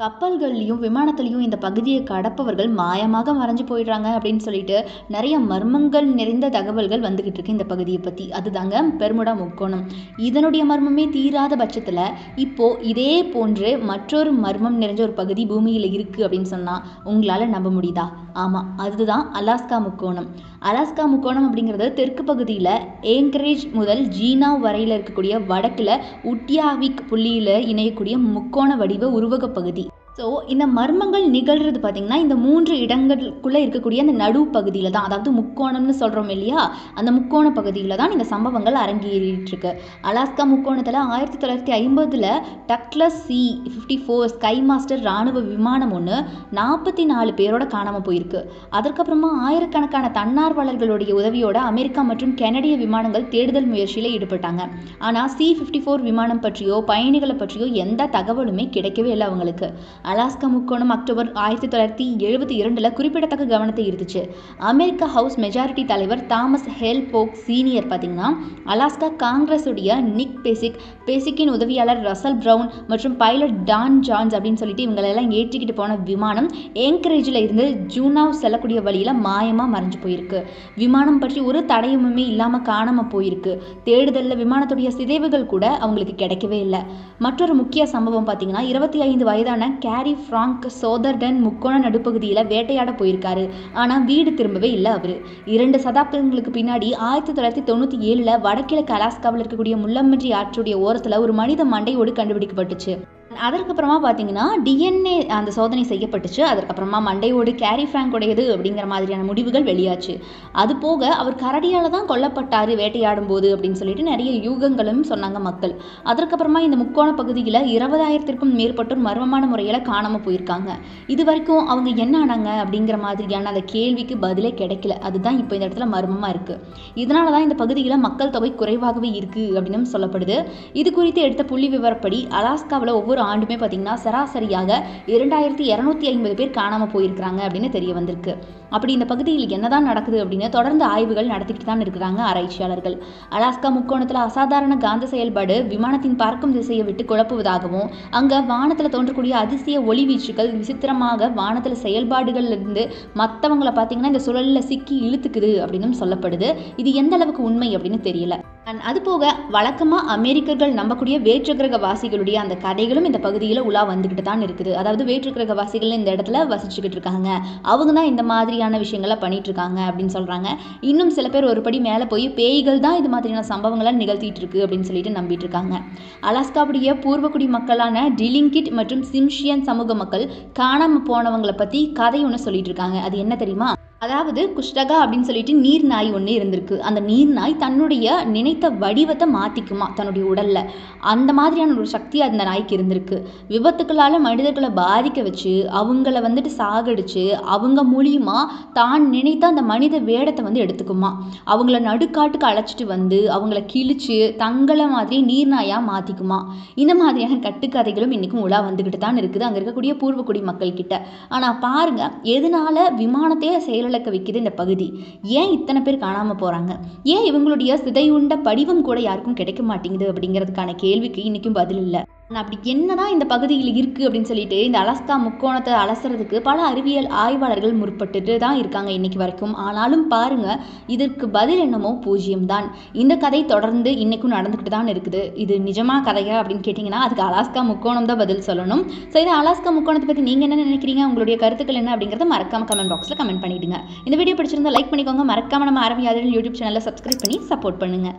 கப்பல்கள்லையும் விமானத்துலையும் இந்த பகுதியை கடப்பவர்கள் மாயமாக மறைஞ்சு போயிடுறாங்க அப்படின்னு சொல்லிட்டு நிறைய மர்மங்கள் நிறைந்த தகவல்கள் வந்துகிட்டு இருக்கு இந்த பகுதியை பற்றி. அதுதாங்க பெர்முடா முக்கோணம். இதனுடைய மர்மமே தீராத பட்சத்தில் இப்போ இதே போன்று மற்றொரு மர்மம் நிறைஞ்ச ஒரு பகுதி பூமியில் இருக்குது அப்படின்னு சொன்னால் உங்களால் நம்ப முடியுதா? ஆமாம், அதுதான் அலாஸ்கா முக்கோணம். அலாஸ்கா முக்கோணம் அப்படிங்கிறது தெற்கு பகுதியில் ஏங்கரேஜ் முதல் ஜீனா வரையில் இருக்கக்கூடிய வடக்கில் உட்யாவிக் புள்ளியில் இணையக்கூடிய முக்கோண வடிவ உருவக பகுதி. ஸோ இந்த மர்மங்கள் நிகழ்கிறது பார்த்திங்கன்னா இந்த 3 இடங்களுக்குள்ளே இருக்கக்கூடிய அந்த நடு பகுதியில் தான், அதாவது முக்கோணம்னு சொல்கிறோம் இல்லையா, அந்த முக்கோண பகுதியில் தான் இந்த சம்பவங்கள் அரங்கேறிட்டுருக்கு. அலாஸ்கா முக்கோணத்தில் 1950 டக்ளஸ் C-54 ஸ்கை மாஸ்டர் இராணுவ விமானம் ஒன்று 44 பேரோட காணாமல் போயிருக்கு. அதற்கப்புறமா ஆயிரக்கணக்கான தன்னார்வலர்களுடைய உதவியோட அமெரிக்கா மற்றும் கனடிய விமானங்கள் தேடுதல் முயற்சியில் ஈடுபட்டாங்க. ஆனால் C-54 விமானம் பற்றியோ பயணிகளை பற்றியோ எந்த தகவலுமே கிடைக்கவே இல்லை அவங்களுக்கு. அலாஸ்கா முக்கோணம் அக்டோபர் 1972 குறிப்பிடத்தக்க கவனத்தை ஈர்த்துச்சு. அமெரிக்கா ஹவுஸ் மெஜாரிட்டி தலைவர் தாமஸ் ஹெல் போக் சீனியர் பார்த்தீங்கன்னா அலாஸ்கா காங்கிரஸுடைய நிக் பேசிக்கின் உதவியாளர் ரசல் பிரவுன் மற்றும் பைலட் டான் ஜான்ஸ் அப்படின்னு சொல்லிட்டு இவங்களெல்லாம் ஏற்றிக்கிட்டு போன விமானம் ஏங்கரேஜில் இருந்து ஜூனாவ் செல்லக்கூடிய வழியில் மாயமாக மறைஞ்சு போயிருக்கு. விமானம் பற்றி ஒரு தடயமுமே இல்லாமல் காணாமல் போயிருக்கு. தேடுதலில் விமானத்துடைய சிதைவுகள் கூட அவங்களுக்கு கிடைக்கவே இல்லை. மற்றொரு முக்கிய சம்பவம் பார்த்தீங்கன்னா 25 வயதான கேரி ஃப்ராங்க் சோதர்டன் முக்கோண நடுப்பகுதியில் வேட்டையாட போயிருக்காரு. ஆனால் வீடு திரும்பவே இல்லை. அவர் 2 சதாப்தங்களுக்கு பின்னாடி 1997 வடகிழக்கு அலாஸ்காவில் இருக்கக்கூடிய முள்ளம்பன்றி ஆற்றுடைய ஓரத்தில் ஒரு மனித மண்டையோடு கண்டுபிடிக்கப்பட்டுச்சு. அதற்கப்புறமா பார்த்தீங்கன்னா DNA அந்த சோதனை செய்யப்பட்டுச்சு. அதற்கப்புறமா மண்டையோடு கேரி ஃப்ராங்கோடையது அப்படிங்கிற மாதிரியான முடிவுகள் வெளியாச்சு. அது போக அவர் கரடியால் தான் கொல்லப்பட்டார் வேட்டையாடும் போது அப்படின்னு சொல்லிட்டு நிறைய யூகங்களும் சொன்னாங்க மக்கள். அதற்கப்புறமா இந்த முக்கோண பகுதியில் 20,000க்கும் மேற்பட்டோர் மர்மமான முறையில் காணாமல் போயிருக்காங்க. இது வரைக்கும் அவங்க என்ன ஆனாங்க அப்படிங்கிற மாதிரியான அந்த கேள்விக்கு பதிலே கிடைக்கல. அதுதான் இப்போ இந்த இடத்துல மர்மமாக இருக்குது. இதனால தான் இந்த பகுதியில் மக்கள் தொகை குறைவாகவே இருக்குது அப்படின்னு சொல்லப்படுது. இது குறித்து எடுத்த புள்ளி விவரப்படி அலாஸ்காவில் ஒவ்வொரு ஆண்டுமே பார்த்தீங்கன்னா சராசரியாக 2250 பேர் காணாமல் போயிருக்கிறாங்க அப்படின்னு தெரிய வந்திருக்கு. அப்படி இந்த பகுதியில் என்னதான் நடக்குது அப்படின்னு தொடர்ந்து ஆய்வுகள் நடத்திட்டு தான் இருக்கிறாங்க ஆராய்ச்சியாளர்கள். அலாஸ்கா முக்கோணத்தில் அசாதாரண காந்த செயல்பாடு விமானத்தின் பறக்கும் திசையை விட்டு குழப்புவதாகவும் அங்கே வானத்தில் தோன்றக்கூடிய அதிசய ஒளி வீச்சுகள் விசித்திரமாக வானத்தில் செயல்பாடுகள் இருந்து மற்றவங்களை பார்த்தீங்கன்னா இந்த சுழலில் சிக்கி இழுத்துக்குது அப்படின்னு சொல்லப்படுது. இது எந்த அளவுக்கு உண்மை அப்படின்னு தெரியல. அது போக வழக்கமாக அமெரிக்கர்கள் நம்பக்கூடிய வேற்றுக்கிரக வாசிகளுடைய அந்த கதைகளும் இந்த பகுதியில் உலா வந்துக்கிட்டு தான் இருக்குது. அதாவது வேற்றுக்கிரக வாசிகள் இந்த இடத்துல வசிச்சுக்கிட்டு இருக்காங்க, அவங்க தான் இந்த மாதிரியான விஷயங்களை பண்ணிட்டு இருக்காங்க அப்படின்னு சொல்கிறாங்க. இன்னும் சில பேர் ஒரு படி மேலே போய் பேய்கள் தான் இது மாதிரியான சம்பவங்களை நிகழ்த்திட்டு இருக்கு அப்படின்னு சொல்லிட்டு நம்பிட்டு இருக்காங்க. அலாஸ்காவுடைய பூர்வக்குடி மக்களான டிலிங்கிட் மற்றும் சிம்ஷியன் சமூக மக்கள் காணாமல் போனவங்களை பற்றி கதை ஒன்று சொல்லிட்டு இருக்காங்க. அது என்ன தெரியுமா? அதாவது குஷ்டகா அப்படின்னு சொல்லிட்டு நீர் நாய் ஒன்று இருந்திருக்கு. அந்த நீர் நாய் தன்னுடைய நினைத்த வடிவத்தை மாற்றிக்குமா தன்னுடைய உடலில். அந்த மாதிரியான ஒரு சக்தி அந்த நாய்க்கு இருந்திருக்கு. விபத்துக்களால் மனிதர்களை பாதிக்க வச்சு அவங்கள சாகடிச்சு அவங்க மூலியமாக தான் நினைத்த அந்த மனித வேடத்தை எடுத்துக்குமா. அவங்கள நடுக்காட்டுக்கு அழைச்சிட்டு வந்து அவங்கள கிழிச்சு தங்களை மாதிரி நீர் நாயாக மாற்றிக்குமா. இந்த மாதிரியான கட்டுக்கதைகளும் இன்றைக்கும் உலா வந்துக்கிட்டு தான் இருக்குது அங்கே இருக்கக்கூடிய பூர்வக்குடி மக்கள் கிட்ட. ஆனால் பாருங்கள், எதனால விமானத்தையே செயல் வைக்குது இந்த பகுதி? ஏன் இத்தனை பேர் காணாம போறாங்க? ஏன் இவங்களுடைய சிதையுண்ட படிவம் கூட யாருக்கும் கிடைக்க மாட்டேங்குது அப்படிங்கிறதுக்கான கேள்விக்கு இன்னைக்கும் பதில் இல்லை. அப்படி என்னதான் இந்த பகுதியில் இருக்குது அப்படின்னு சொல்லிட்டு இந்த அலாஸ்கா முக்கோணத்தை அலசுறதுக்கு பல அறிவியல் ஆய்வாளர்கள் முற்பட்டுட்டு தான் இருக்காங்க இன்னைக்கு வரைக்கும். ஆனாலும் பாருங்க, இதற்கு பதில் என்னமோ 0 தான். இந்த கதை தொடர்ந்து இன்னைக்கும் நடந்துக்கிட்டு தான் இருக்குது. இது நிஜமா கதையா அப்படின்னு கேட்டிங்கன்னா அதுக்கு அலாஸ்கா முக்கோணம் தான் பதில் சொல்லணும். ஸோ இந்த அலாஸ்கா முக்கோணத்தை பற்றி நீங்கள் என்ன நினைக்கிறீங்க? உங்களுடைய கருத்துக்கள் என்ன அப்படிங்கிறத மறக்காம கமெண்ட் பாக்ஸில் கமெண்ட் பண்ணிவிடுங்க. இந்த வீடியோ பிடிச்சிருந்தா லைக் பண்ணிக்கோங்க. மறக்காம நம்ம ஆரம்பியாதல் யூடியூப் சேனலை சப்ஸ்கிரைப் பண்ணி சப்போர்ட் பண்ணுங்கள்.